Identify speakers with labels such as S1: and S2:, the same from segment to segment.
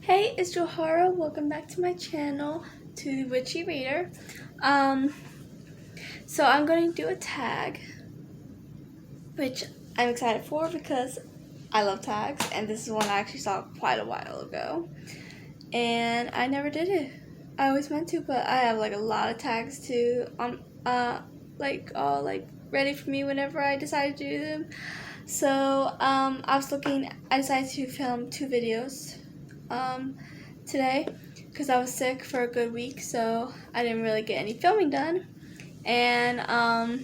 S1: Hey, it's Johara. Welcome back to my channel, to the Witchy Reader. So I'm going to do a tag, which I'm excited for because I love tags, and this is one I actually saw quite a while ago, and I never did it. I always meant to, but I have like a lot of tags too all ready for me whenever I decide to do them. So I decided to film 2 videos today because I was sick for a good week, so I didn't really get any filming done. And I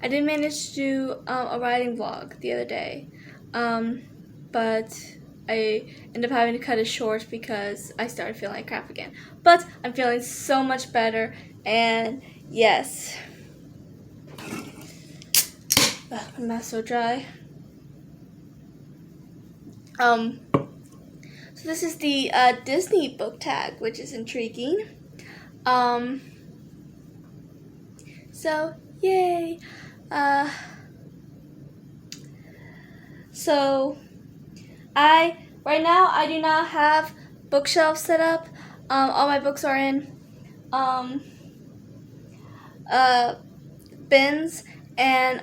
S1: did manage to do a writing vlog the other day, but I ended up having to cut it short because I started feeling like crap again. But I'm feeling so much better, and yes. Ugh, my mouth's so dry. So this is the Disney book tag, which is intriguing. So yay. So right now I do not have bookshelves set up. All my books are in bins, and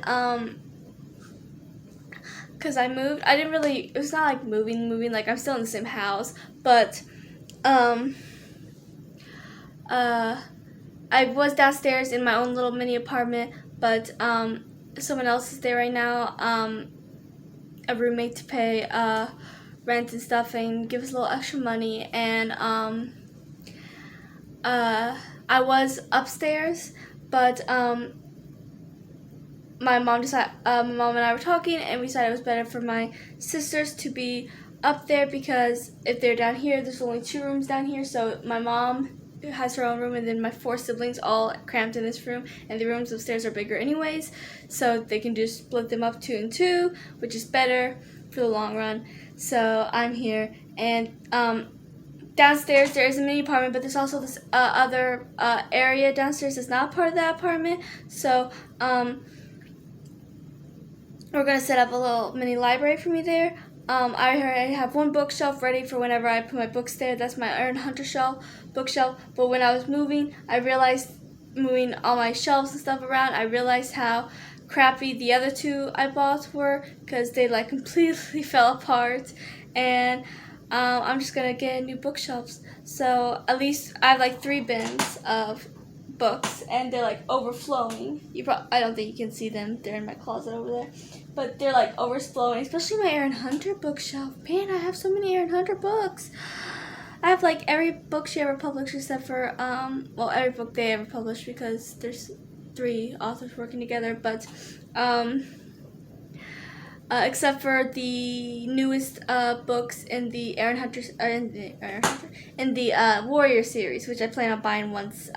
S1: because I moved, it was not like moving, like I'm still in the same house, but I was downstairs in my own little mini apartment, but someone else is there right now, a roommate to pay rent and stuff and give us a little extra money, and I was upstairs, but my mom and I were talking, and we decided it was better for my sisters to be up there, because if they're down here, there's only 2 rooms down here, so my mom has her own room, and then my 4 siblings all cramped in this room, and the rooms upstairs are bigger anyways, so they can just split them up 2 and 2, which is better for the long run. So I'm here, and downstairs there is a mini apartment, but there's also this other area downstairs that's not part of that apartment, so we're going to set up a little mini library for me there. I already have 1 bookshelf ready for whenever I put my books there. That's my Iron Hunter bookshelf. But when I was moving all my shelves and stuff around, I realized how crappy the other 2 I bought were, because they like completely fell apart. And I'm just going to get new bookshelves. So at least I have like 3 bins of books, and they're like overflowing. I don't think you can see them. They're in my closet over there, but they're like overflowing, especially my Aaron Hunter bookshelf. Man, I have so many Aaron Hunter books. I have like every book she ever published, except for every book they ever published, because there's 3 authors working together, but except for the newest books in the Warrior series, which I plan on buying once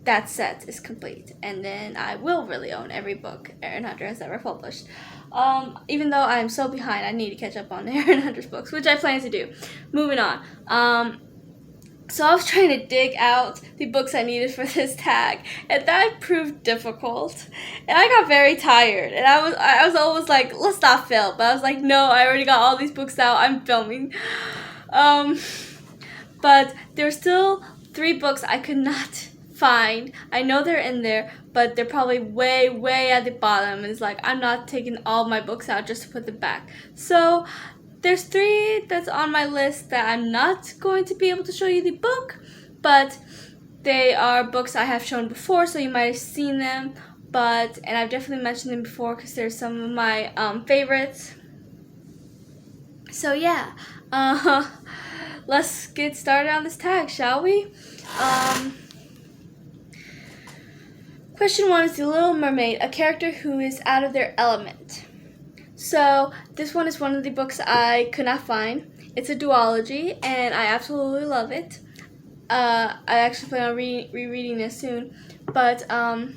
S1: that set is complete, and then I will really own every book Aaron Hunter has ever published. Even though I'm so behind, I need to catch up on Aaron Hunter's books, which I plan to do. Moving on. So I was trying to dig out the books I needed for this tag, and that proved difficult. And I got very tired, and I was almost like, let's not film. But I was like, no, I already got all these books out. I'm filming. But there's still 3 books I could not find. I know they're in there, but they're probably way at the bottom, and it's like I'm not taking all my books out just to put them back. So there's 3 that's on my list that I'm not going to be able to show you the book, but they are books I have shown before, so you might have seen them, and I've definitely mentioned them before because they're some of my favorites. So yeah, let's get started on this tag, shall we? Question 1 is The Little Mermaid, a character who is out of their element. So this one is one of the books I could not find. It's a duology, and I absolutely love it. I actually plan on rereading this soon, but I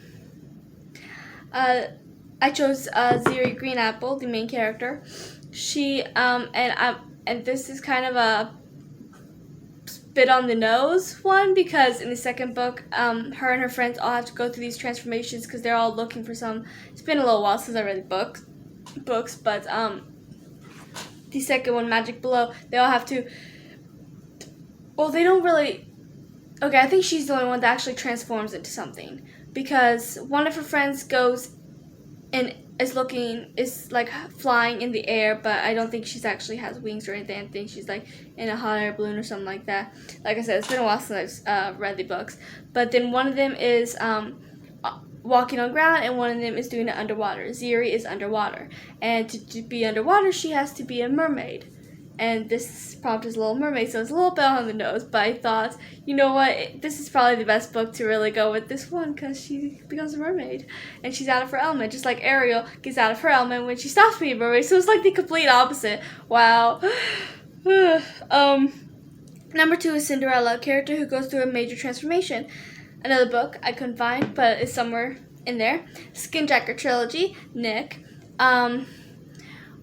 S1: chose Ziri Greenapple, the main character. She and this is kind of a bit on the nose one, because in the second book, her and her friends all have to go through these transformations because they're all looking for some. It's been a little while since I read the books, but the second one, Magic Below, they all have to. Well, they don't really. Okay, I think she's the only one that actually transforms into something, because one of her friends goes and is like flying in the air, but I don't think she's actually has wings or anything. I think she's like in a hot air balloon or something like that. Like I said, it's been a while since I've read the books. But then one of them is walking on ground, and one of them is doing it underwater. Ziri is underwater, and to be underwater, she has to be a mermaid. And this prompt is Little Mermaid, so it's a little bit on the nose, but I thought, you know what, this is probably the best book to really go with this one, because she becomes a mermaid, and she's out of her element, just like Ariel gets out of her element when she stops being a mermaid, so it's like the complete opposite. Wow. Number 2 is Cinderella, a character who goes through a major transformation. Another book I couldn't find, but it's somewhere in there. Skinjacker Trilogy, Nick.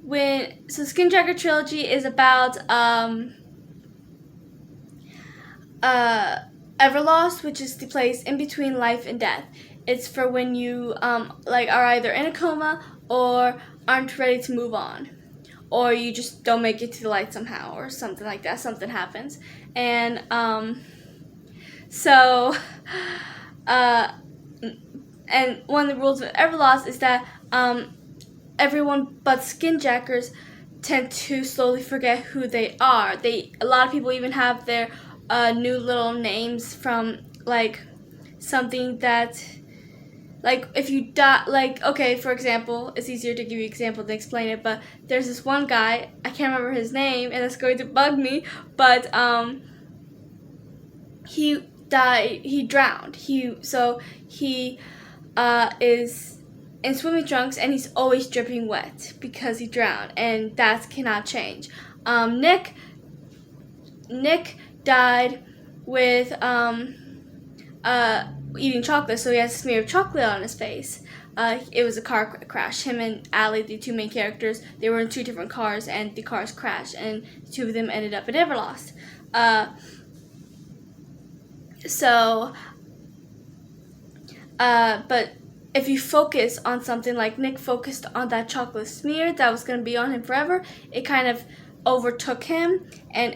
S1: Skinjacker Trilogy is about Everlost, which is the place in between life and death. It's for when you are either in a coma or aren't ready to move on, or you just don't make it to the light somehow, or something like that. Something happens, and and one of the rules of Everlost is that everyone but skinjackers tend to slowly forget who they are. A lot of people even have their new little names from like something that, like if you die, like okay, for example, it's easier to give you an example than explain it, but there's this one guy, I can't remember his name, and it's going to bug me, but he drowned. He is in swimming trunks, and he's always dripping wet because he drowned, and that cannot change. Nick died with eating chocolate, so he has a smear of chocolate on his face. It was a car crash. Him and Allie, the two main characters, they were in 2 different cars, and the cars crashed, and the 2 of them ended up at Everlost. But if you focus on something like Nick focused on that chocolate smear that was going to be on him forever, it kind of overtook him, and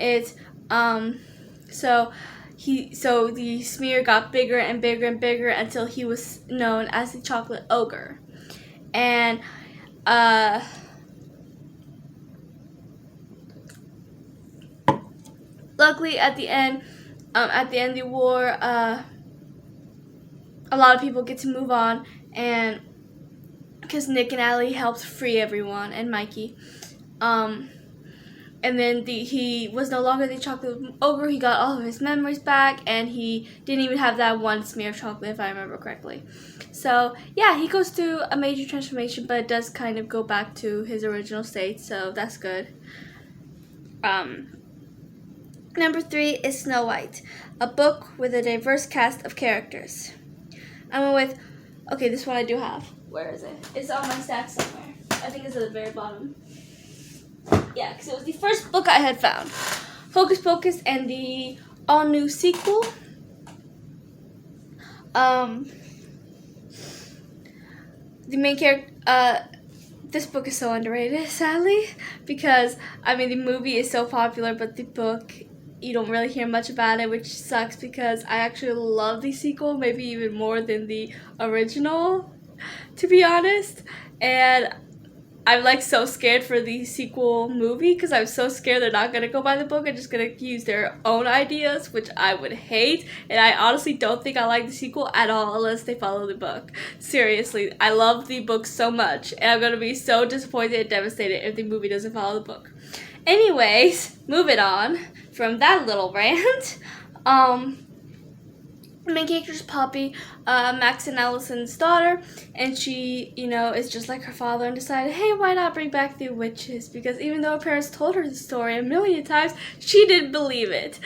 S1: so the smear got bigger and bigger and bigger until he was known as the chocolate ogre. And luckily at the end of the war, a lot of people get to move on, and because Nick and Allie helped free everyone, and Mikey, and then he was no longer the chocolate ogre. He got all of his memories back, and he didn't even have that one smear of chocolate, if I remember correctly. So yeah, he goes through a major transformation, but it does kind of go back to his original state, so that's good. Number 3 is Snow White, a book with a diverse cast of characters. I went with, okay, this one I do have. Where is it? It's on my stack somewhere. I think it's at the very bottom. Yeah, because it was the first book I had found. Hocus Pocus and the all-new sequel. The main character, this book is so underrated, sadly, because, I mean, the movie is so popular, but the book, you don't really hear much about it, which sucks because I actually love the sequel, maybe even more than the original, to be honest. And I'm like so scared for the sequel movie because I'm so scared they're not gonna go by the book and just gonna use their own ideas, which I would hate. And I honestly don't think I like the sequel at all unless they follow the book. Seriously, I love the book so much, and I'm gonna be so disappointed and devastated if the movie doesn't follow the book. Anyways, moving on from that little rant. The main character is Poppy, Max and Allison's daughter, and she, is just like her father and decided, hey, why not bring back the witches? Because even though her parents told her the story a million times, she didn't believe it.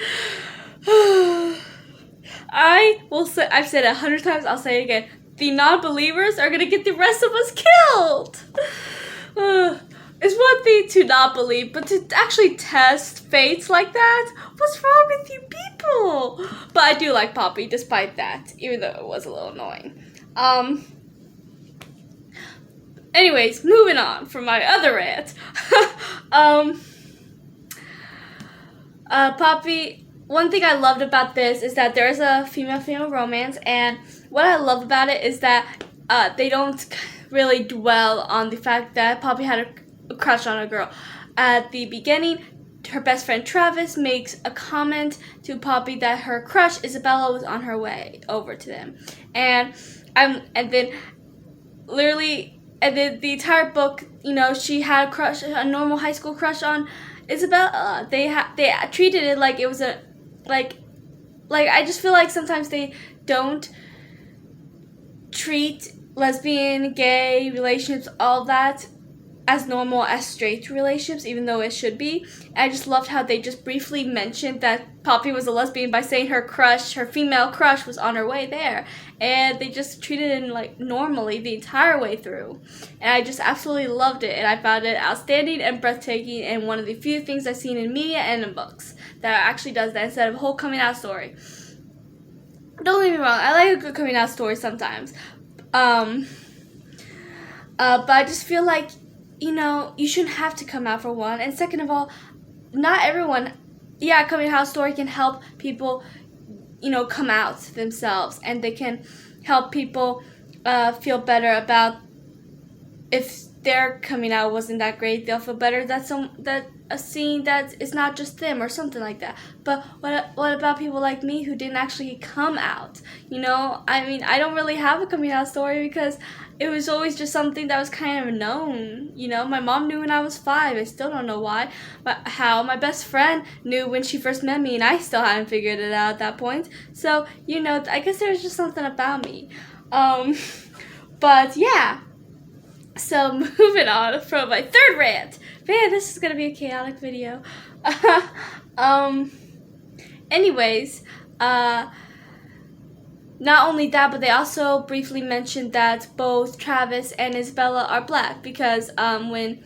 S1: I've said it 100 times, I'll say it again. The non-believers are going to get the rest of us killed. It's one thing to not believe, but to actually test fates like that? What's wrong with you people? But I do like Poppy despite that, even though it was a little annoying. Anyways, moving on from my other rant. Poppy. One thing I loved about this is that there is a female-female romance, and what I love about it is that they don't really dwell on the fact that Poppy had a crush on a girl. At the beginning, her best friend Travis makes a comment to Poppy that her crush Isabella was on her way over to them, and then literally, and then the entire book, she had a normal high school crush on Isabella. They treated it like it was a like I just feel like sometimes they don't treat lesbian, gay relationships, all that, as normal as straight relationships, even though it should be. I just loved how they just briefly mentioned that Poppy was a lesbian by saying her female crush, was on her way there, and they just treated it like normally the entire way through. And I just absolutely loved it, and I found it outstanding and breathtaking, and one of the few things I've seen in media and in books that actually does that instead of a whole coming out story. Don't get me wrong, I like a good coming out story sometimes, but I just feel like, you shouldn't have to come out for one. And second of all, not everyone, coming out story can help people, come out themselves, and they can help people feel better about, if their coming out wasn't that great, they'll feel better that a scene that is not just them or something like that. But what about people like me who didn't actually come out? I don't really have a coming out story because it was always just something that was kind of known. My mom knew when I was 5. I still don't know why. But how my best friend knew when she first met me, and I still hadn't figured it out at that point. So, I guess there was just something about me. But yeah. So moving on from my third rant. Man, this is going to be a chaotic video. Anyways, not only that, but they also briefly mentioned that both Travis and Isabella are black, because when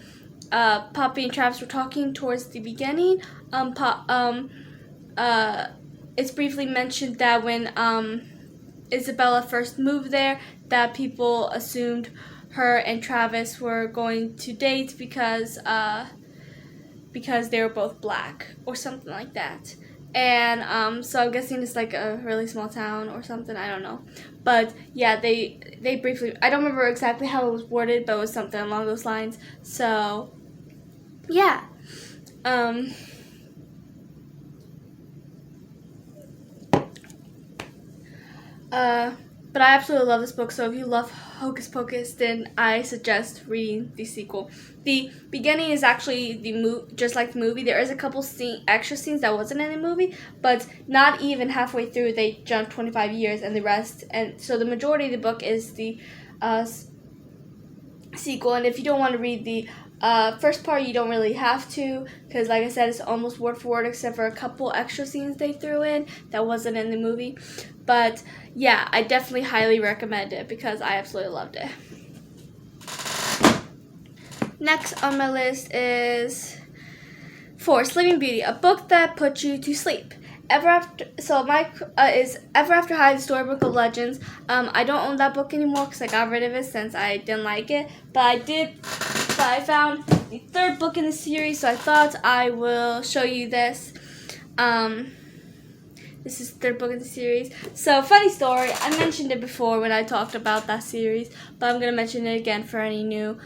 S1: Poppy and Travis were talking towards the beginning, it's briefly mentioned that when Isabella first moved there, that people assumed her and Travis were going to date because they were both black or something like that. And so I'm guessing it's like a really small town or something, I don't know. But yeah, they briefly, I don't remember exactly how it was worded, but it was something along those lines. So yeah. But I absolutely love this book, so if you love Hocus Pocus, then I suggest reading the sequel. The beginning is actually just like the movie. There is a couple extra scenes that wasn't in the movie, but not even halfway through they jumped 25 years and the rest. And so the majority of the book is the sequel. And if you don't want to read the first part, you don't really have to, because like I said, it's almost word for word except for a couple extra scenes they threw in that wasn't in the movie. But yeah, I definitely highly recommend it because I absolutely loved it. Next on my list is 4, Sleeping Beauty, a book that puts you to sleep. Ever After High, the Storybook of Legends. I don't own that book anymore because I got rid of it since I didn't like it. But I found the 3rd book in the series, so I thought I will show you this. This is the 3rd book in the series. So, funny story, I mentioned it before when I talked about that series, but I'm going to mention it again for any new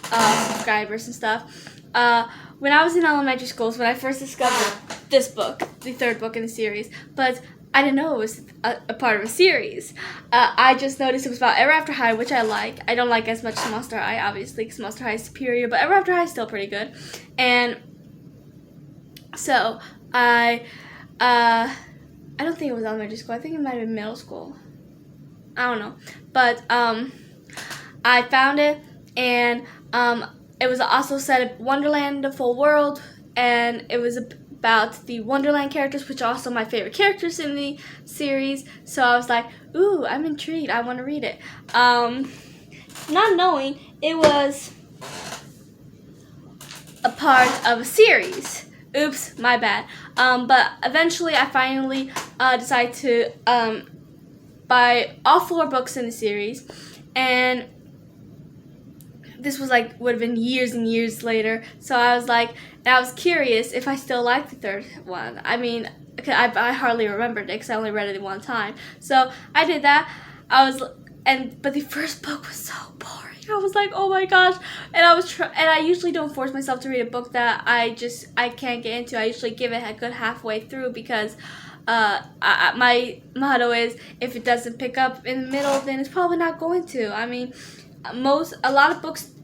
S1: subscribers and stuff. When I was in elementary school, when I first discovered this book, the 3rd book in the series, but I didn't know it was a part of a series. I just noticed it was about Ever After High, which I like. I don't like as much as Monster High, obviously, because Monster High is superior, but Ever After High is still pretty good. And so I don't think it was elementary school. I think it might have been middle school. I don't know. But I found it, and it was also set at Wonderland, the full world, and it was about the Wonderland characters, which are also my favorite characters in the series. So I was like, ooh, I'm intrigued. I want to read it. Not knowing it was a part of a series. Oops, my bad. But eventually I finally decided to buy all 4 books in the series. And this was like would have been years and years later. So I was like, and I was curious if I still liked the third one. I mean, I hardly remembered it because I only read it one time. So I did that. But the first book was so boring. I was like, oh my gosh, and I usually don't force myself to read a book that I can't get into. I usually give it a good halfway through because my motto is if it doesn't pick up in the middle, then it's probably not going to. I mean,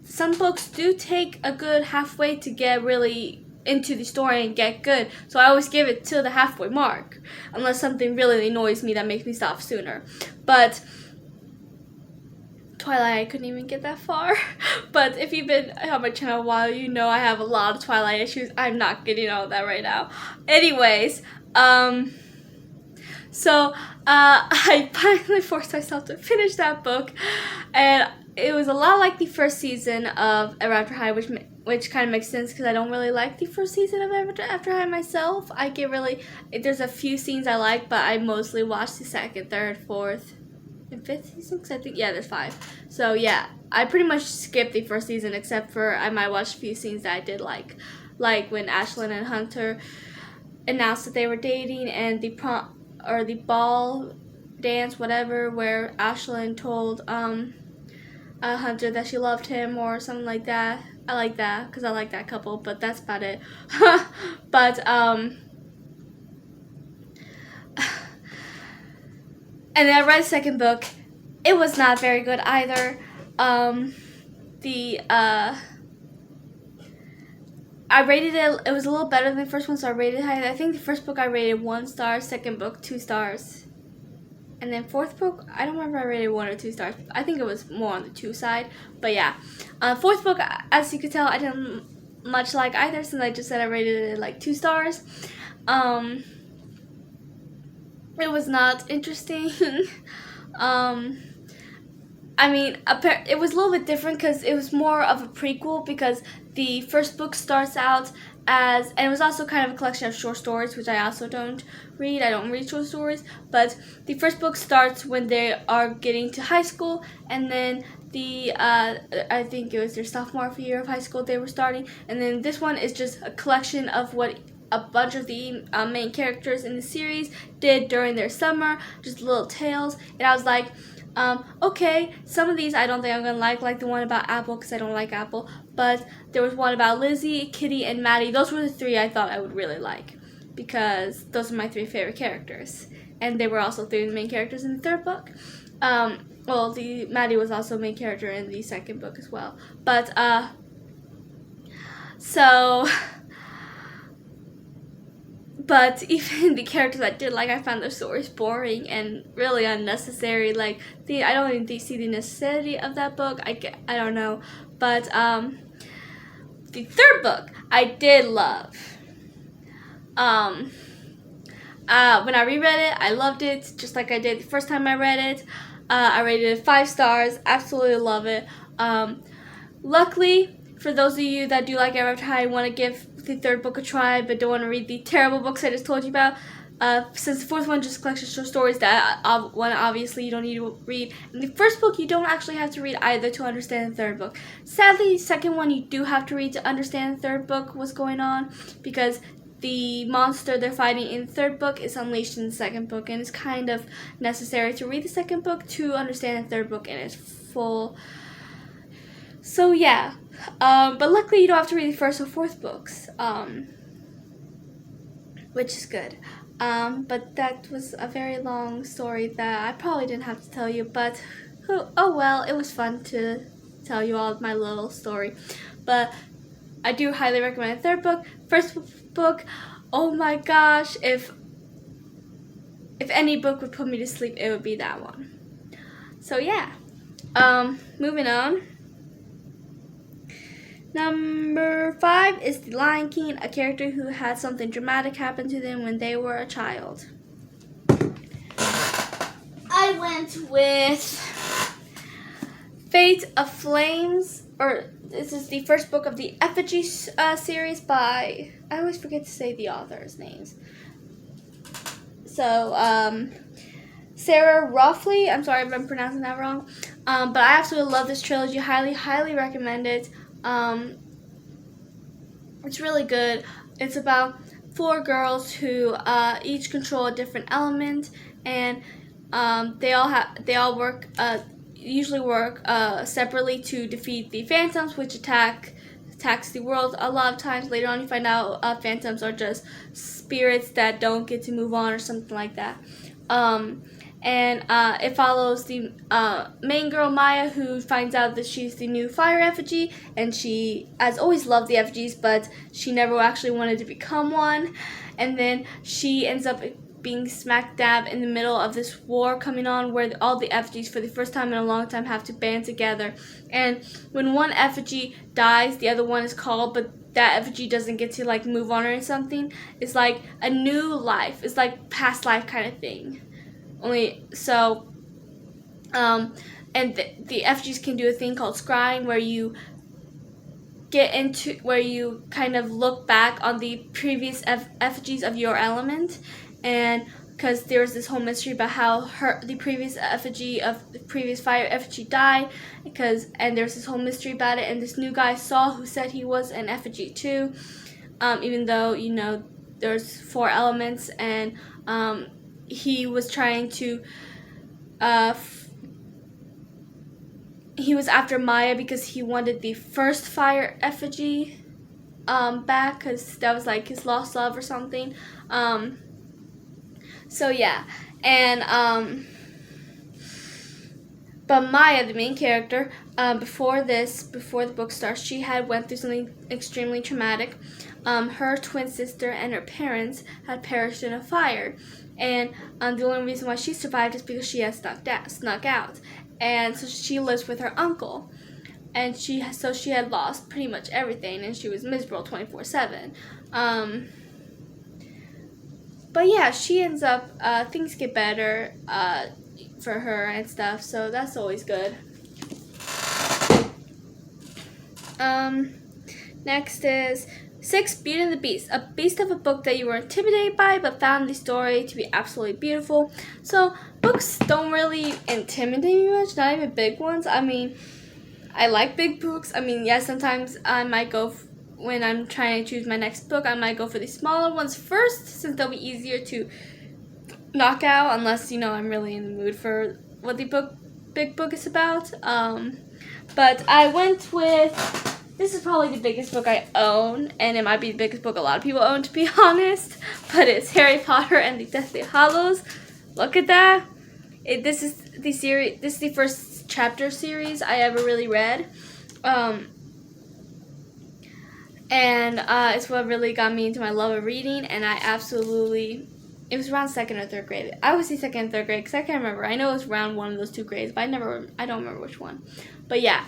S1: some books do take a good halfway to get really into the story and get good. So I always give it to the halfway mark, unless something really annoys me that makes me stop sooner. But Twilight, I couldn't even get that far. But if you've been on my channel a while, you know I have a lot of Twilight issues. I'm not getting all that right now. Anyways, so I finally forced myself to finish that book, and it was a lot like the first season of Ever After High, which kind of makes sense because I don't really like the first season of Ever After High myself. There's a few scenes I like, but I mostly watch the second, third, fourth, and fifth season, because I think, yeah, there's 5. So yeah, I pretty much skipped the first season, except for I might watch a few scenes that I did like when Ashlyn and Hunter announced that they were dating, and the ball dance, whatever, where Ashlyn told Hunter that she loved him or something like that. I like that because I like that couple, but that's about it. But and then I read the second book. It was not very good either. I rated it. It was a little better than the first one, so I rated it high. I think the first book I rated 1 star, second book 2 stars, and then fourth book I don't remember if I rated 1 or 2 stars. I think it was more on the 2 side. But yeah, fourth book, as you could tell, I didn't much like either, since I just said I rated it like 2 stars. It was not interesting. I mean, it was a little bit different because it was more of a prequel, because the first book starts out and it was also kind of a collection of short stories, which I also don't read. I don't read short stories, but the first book starts when they are getting to high school, and then I think it was their sophomore year of high school they were starting, and then this one is just a collection of what a bunch of the main characters in the series did during their summer, just little tales. And I was like, okay, some of these I don't think I'm going to like the one about Apple, because I don't like Apple, but there was one about Lizzie, Kitty, and Maddie. Those were the 3 I thought I would really like, because those are my 3 favorite characters, and they were also 3 of the main characters in the third book. Maddie was also a main character in the second book as well, but, But even the characters I did like, I found their stories boring and really unnecessary. Like, I don't even see the necessity of that book. I don't know. But the third book I did love. When I reread it, I loved it just like I did the first time I read it. I rated it 5 stars. Absolutely love it. Luckily, for those of you that do like Ever After High, want to give the third book a try, but don't want to read the terrible books I just told you about, since the fourth one just a collection of short stories that obviously you don't need to read. And the first book you don't actually have to read either to understand the third book. Sadly, the second one you do have to read to understand the third book, what's going on, because the monster they're fighting in the third book is unleashed in the second book, and it's kind of necessary to read the second book to understand the third book in its full. So yeah, but luckily you don't have to read the first or fourth books, which is good. But that was a very long story that I probably didn't have to tell you, but oh well, it was fun to tell you all my little story. But I do highly recommend the third book. First book, oh my gosh, if any book would put me to sleep, it would be that one. So yeah, moving on. Number 5 is The Lion King, a character who had something dramatic happen to them when they were a child. I went with Fate of Flames, or this is the first book of the Effigy series by, I always forget to say the author's names. So, Sarah Roffley, I'm sorry if I'm pronouncing that wrong. But I absolutely love this trilogy. Highly recommend it. It's really good. It's about 4 girls who each control a different element, and they all usually work separately to defeat the phantoms, which attacks the world. A lot of times later on, you find out phantoms are just spirits that don't get to move on or something like that. And it follows the main girl, Maya, who finds out that she's the new fire effigy, and she has always loved the effigies, but she never actually wanted to become one. And then she ends up being smack dab in the middle of this war coming on, where all the effigies for the first time in a long time have to band together. And when one effigy dies, the other one is called, but that effigy doesn't get to like move on or something. It's like a new life. It's like past life kind of thing. Only so, and the effigies can do a thing called scrying, where you kind of look back on the previous effigies of your element, and because there's this whole mystery about how the previous effigy of the previous fire effigy died, and there's this whole mystery about it, and this new guy Saul, who said he was an effigy too, even though there's 4 elements, and he was trying to he was after Maya because he wanted the first fire effigy back, because that was like his lost love or something. So yeah, and but Maya, the main character, before the book starts, she had went through something extremely traumatic. Her twin sister and her parents had perished in a fire, and the only reason why she survived is because she had snuck out, and so she lives with her uncle, and she had lost pretty much everything, and she was miserable 24/7. But yeah, she ends up things get better for her and stuff, so that's always good. Next is 6, Beauty and the Beast, a beast of a book that you were intimidated by but found the story to be absolutely beautiful. So books don't really intimidate me much, not even big ones. I mean, I like big books. I mean, yeah, sometimes I might go, when I'm trying to choose my next book, I might go for the smaller ones first, since they'll be easier to knock out, unless, I'm really in the mood for what the big book is about. But I went with, this is probably the biggest book I own, and it might be the biggest book a lot of people own, to be honest, but it's Harry Potter and the Deathly Hallows. Look at that. This is the first chapter series I ever really read. And it's what really got me into my love of reading, and it was around 2nd or 3rd grade. I would say 2nd and 3rd grade, because I can't remember. I know it was around one of those 2 grades, but I don't remember which one. But yeah,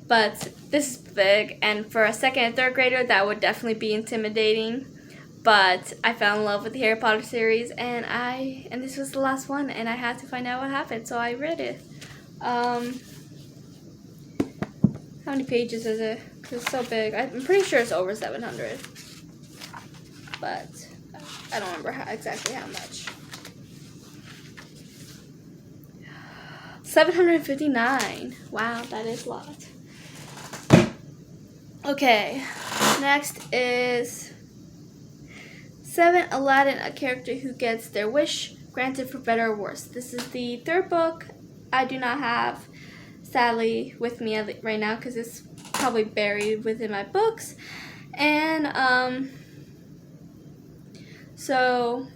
S1: but this is big, and for a 2nd and 3rd grader, that would definitely be intimidating. But I fell in love with the Harry Potter series, and this was the last one, and I had to find out what happened, so I read it. How many pages is it? Because it's so big. I'm pretty sure it's over 700. But I don't remember exactly how much. 759. Wow, that is a lot. Okay, next is 7, Aladdin, a character who gets their wish granted for better or worse. This is the 3rd book I do not have, sadly, with me right now, because it's probably buried within my books. And so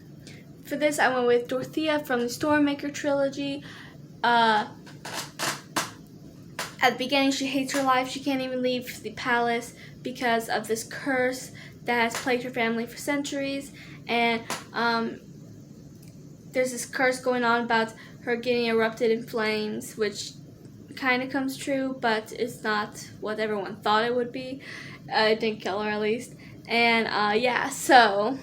S1: for this, I went with Dorothea from the Stormmaker trilogy. At the beginning, she hates her life. She can't even leave the palace because of this curse that has plagued her family for centuries. And there's this curse going on about her getting erupted in flames, which kind of comes true, but it's not what everyone thought it would be. It didn't kill her, at least. And yeah, so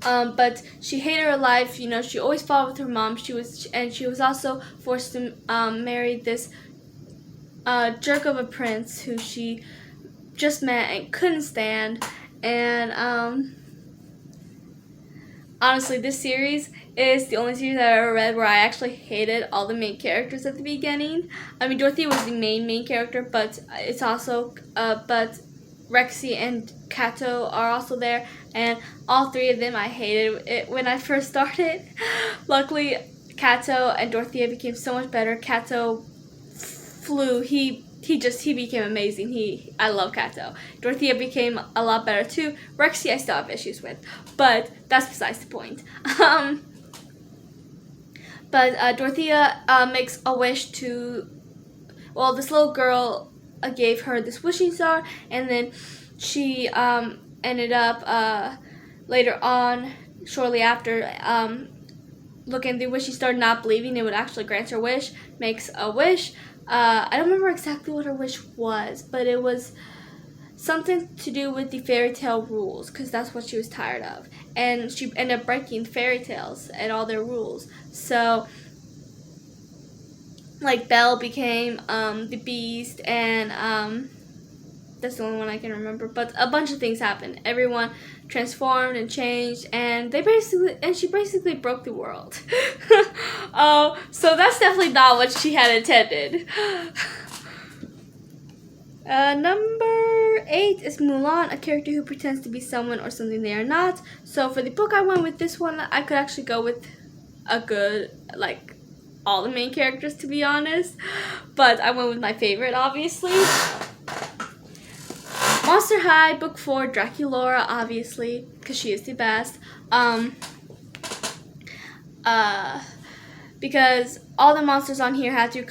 S1: but she hated her life. She always fought with her mom. She was also forced to marry this jerk of a prince who she just met and couldn't stand. And honestly, this series is the only series I've ever read where I actually hated all the main characters at the beginning. I mean, Dorothea was the main character, but it's also, but Rexy and Kato are also there, and all three of them I hated it when I first started. Luckily, Kato and Dorothea became so much better. Kato flew. He became amazing. I love Kato. Dorothea became a lot better too. Rexy I still have issues with, but that's besides the point. But Dorothea makes a wish to, well, this little girl gave her this wishing star, and then she ended up later on, shortly after, looking at the wishing star, not believing it would actually grant her wish, makes a wish. I don't remember exactly what her wish was, but it was something to do with the fairy tale rules, because that's what she was tired of. And she ended up breaking fairy tales and all their rules. So, like, Belle became the Beast, and that's the only one I can remember. But a bunch of things happened. Everyone transformed and changed, and she basically broke the world. So that's definitely not what she had intended. Number 8 is Mulan, a character who pretends to be someone or something they are not. So for the book, I went with this one. I could actually go with a good, like, all the main characters, to be honest. But I went with my favorite, obviously. Monster High, Book 4, Draculaura, obviously, because she is the best. Because all the monsters on here had to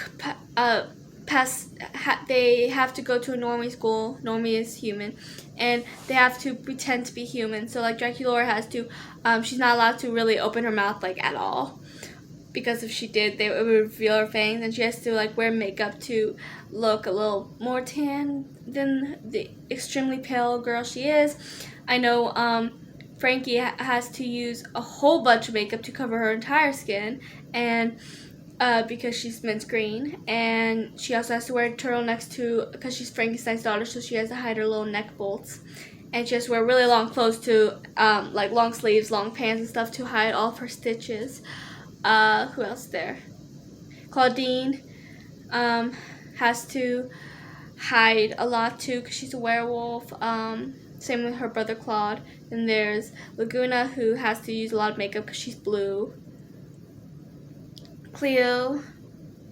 S1: they have to go to a normie school. Normie is human, and they have to pretend to be human. So like Draculaura has to, she's not allowed to really open her mouth like at all, because if she did, it would reveal her fangs, and she has to like wear makeup to look a little more tan than the extremely pale girl she is. I know Frankie has to use a whole bunch of makeup to cover her entire skin, and because she's mint green, and she also has to wear turtlenecks because she's Frankenstein's daughter, so she has to hide her little neck bolts, and she has to wear really long clothes to like long sleeves, long pants and stuff to hide all of her stitches. Who else there? Claudine has to hide a lot too because she's a werewolf. Same with her brother Claude. Then there's Laguna, who has to use a lot of makeup because she's blue. Cleo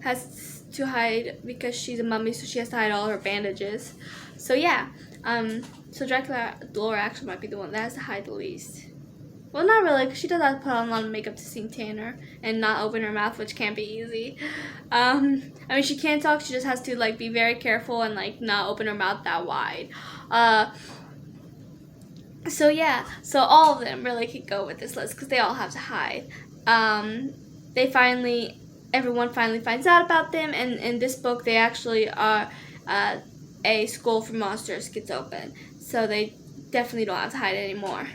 S1: has to hide because she's a mummy, so she has to hide all her bandages. So yeah, so Draculaura actually might be the one that has to hide the least. Well, not really, because she does have to put on a lot of makeup to seem tanner and not open her mouth, which can't be easy. I mean, she can talk, she just has to, like, be very careful and, like, not open her mouth that wide. So, yeah, so all of them really could go with this list, because they all have to hide. Everyone finally finds out about them, and in this book, they actually are, a school for monsters gets open. So they definitely don't have to hide anymore.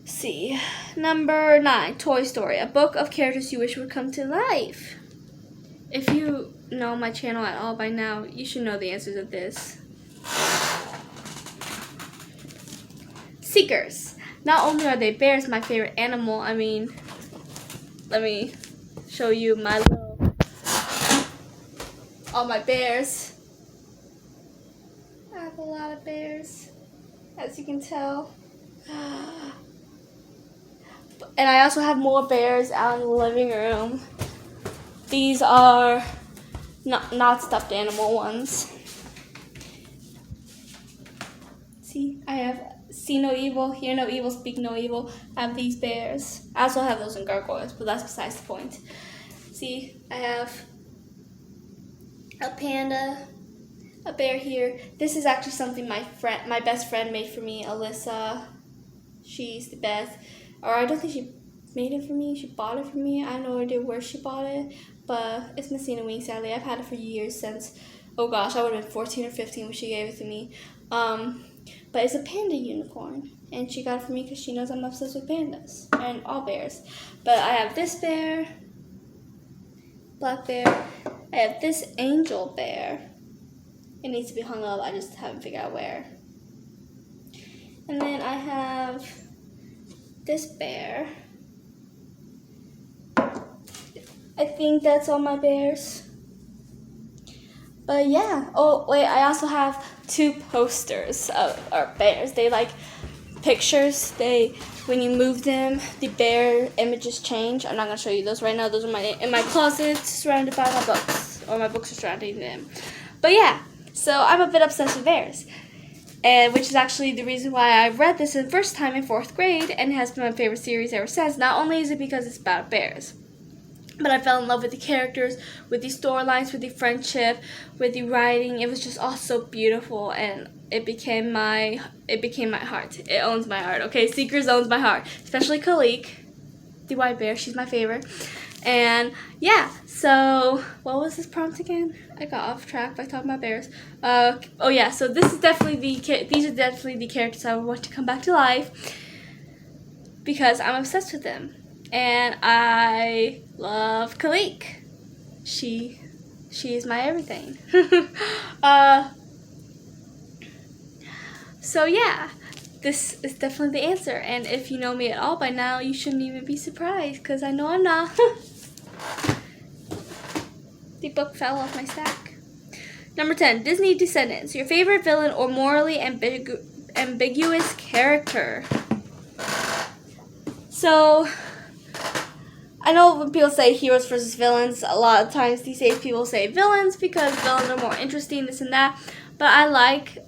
S1: See, number 9, Toy Story, a book of characters you wish would come to life. If you know my channel at all by now, you should know the answers of this. Seekers. Not only are they bears, my favorite animal, I mean, let me show you all my bears. I have a lot of bears, as you can tell. And I also have more bears out in the living room. These are not stuffed animal ones. See, I have see no evil, hear no evil, speak no evil. I have these bears. I also have those in gargoyles, but that's besides the point. See, I have a panda, a bear here. This is actually something my best friend made for me, Alyssa. She's the best. Or I don't think she made it for me. She bought it for me. I have no idea where she bought it, but it's missing a wing, sadly. I've had it for years since, oh gosh, I would have been 14 or 15 when she gave it to me. But it's a panda unicorn, and she got it for me because she knows I'm obsessed with pandas and all bears. But I have this bear, black bear. I have this angel bear. It needs to be hung up. I just haven't figured out where. And then I have this bear. I think that's all my bears. But yeah. Oh wait, I also have 2 posters of our bears. They like pictures. When you move them, the bear images change. I'm not gonna show you those right now. Those are in my closet, surrounded by my books, or my books are surrounding them. But yeah, so I'm a bit obsessed with bears, and which is actually the reason why I read this the first time in 4th grade, and it has been my favorite series ever since. Not only is it because it's about bears, but I fell in love with the characters, with the storylines, with the friendship, with the writing. It was just all so beautiful, and it became my heart. It owns my heart. Okay, Seekers owns my heart, especially Khalik, the white bear. She's my favorite. And yeah, so what was this prompt again? I got off track by talking about bears. Oh yeah, so these are definitely the characters I would want to come back to life because I'm obsessed with them. And I love Khalik. She is my everything. So yeah, this is definitely the answer. And if you know me at all by now, you shouldn't even be surprised because I know I'm not. The book fell off my stack. Number 10, Disney Descendants. Your favorite villain or morally ambiguous character. So, I know when people say heroes versus villains, a lot of times these days people say villains because villains are more interesting, this and that. But I like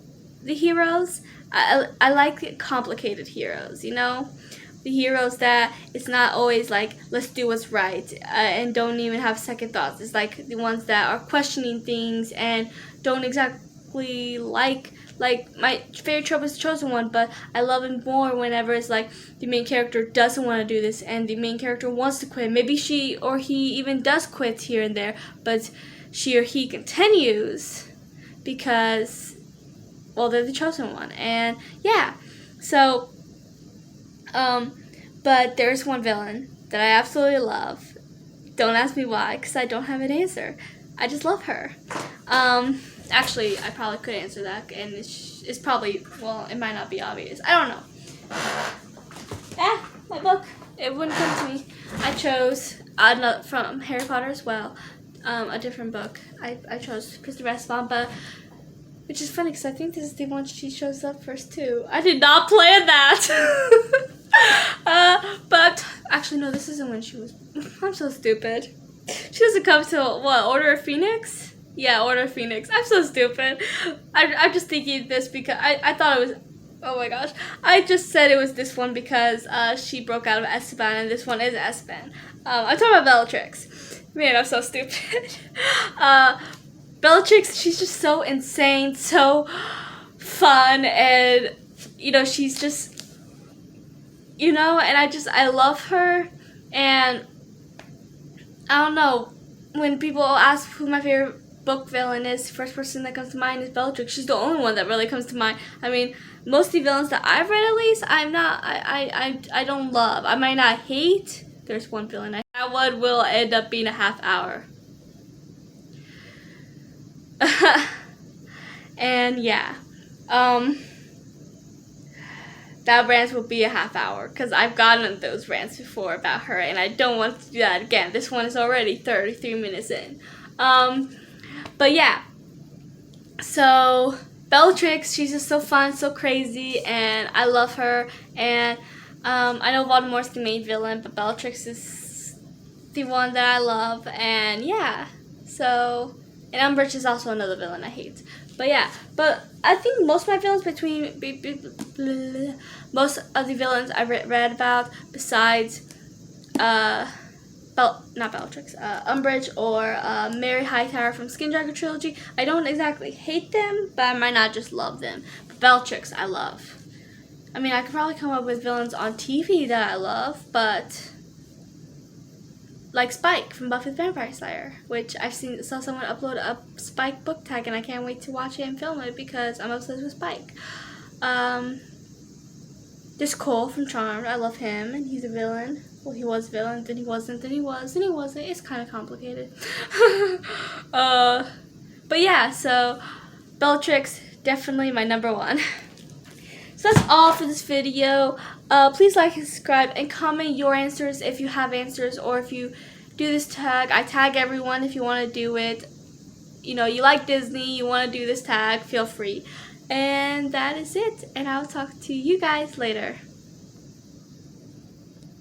S1: the heroes. I like complicated heroes, you know? The heroes that it's not always like, let's do what's right, and don't even have second thoughts. It's like the ones that are questioning things and don't exactly like my favorite trope is the chosen one, but I love it more whenever it's like the main character doesn't want to do this and the main character wants to quit. Maybe she or he even does quit here and there, but she or he continues because, well, they're the chosen one. And yeah, so but there's one villain that I absolutely love. Don't ask me why, because I don't have an answer. I just love her. Actually, I probably could answer that, and it's probably, well, it might not be obvious. I don't know. My book. It wouldn't come to me. I chose, from Harry Potter as well, a different book. I chose Prisoner of Azkaban, which is funny, because I think this is the one she shows up first, too. I did not plan that. But actually no, this isn't when she was. I'm so stupid. She doesn't come till what? Order of Phoenix? Yeah, Order of Phoenix. I'm so stupid. I'm just thinking this because I thought it was. Oh my gosh! I just said it was this one because she broke out of Azkaban and this one is Azkaban. I'm talking about Bellatrix. Man, I'm so stupid. Bellatrix, she's just so insane, so fun, and you know she's just. You know, and I love her, and I don't know, when people ask who my favorite book villain is, the first person that comes to mind is Bellatrix. She's the only one that really comes to mind. I mean, most of the villains that I've read, at least, I don't love. I might not hate. There's one villain that one will end up being a half hour. And yeah, that rant will be a half hour because I've gotten those rants before about her and I don't want to do that again. This one is already 33 minutes in. But yeah, so Bellatrix, she's just so fun, so crazy, and I love her. And I know Voldemort's the main villain, but Bellatrix is the one that I love. And yeah, so, and Umbridge is also another villain I hate. But yeah, but I think most of my villains most of the villains I read about besides not Bellatrix, Umbridge or Mary Hightower from Skin Dragon Trilogy, I don't exactly hate them, but I might not just love them. But Bellatrix, I love. I mean, I could probably come up with villains on TV that I love, but like Spike from Buffy the Vampire Slayer, which saw someone upload a Spike book tag, and I can't wait to watch it and film it because I'm obsessed with Spike. There's Cole from Charmed. I love him, and he's a villain. Well, he was a villain, then he wasn't, then he was, then he wasn't. It's kind of complicated. But yeah, so Bellatrix, definitely my number one. So that's all for this video. Please like and subscribe and comment your answers if you have answers, or if you do this tag. I tag everyone if you want to do it. You know, you like Disney, you want to do this tag, feel free. And that is it. And I'll talk to you guys later.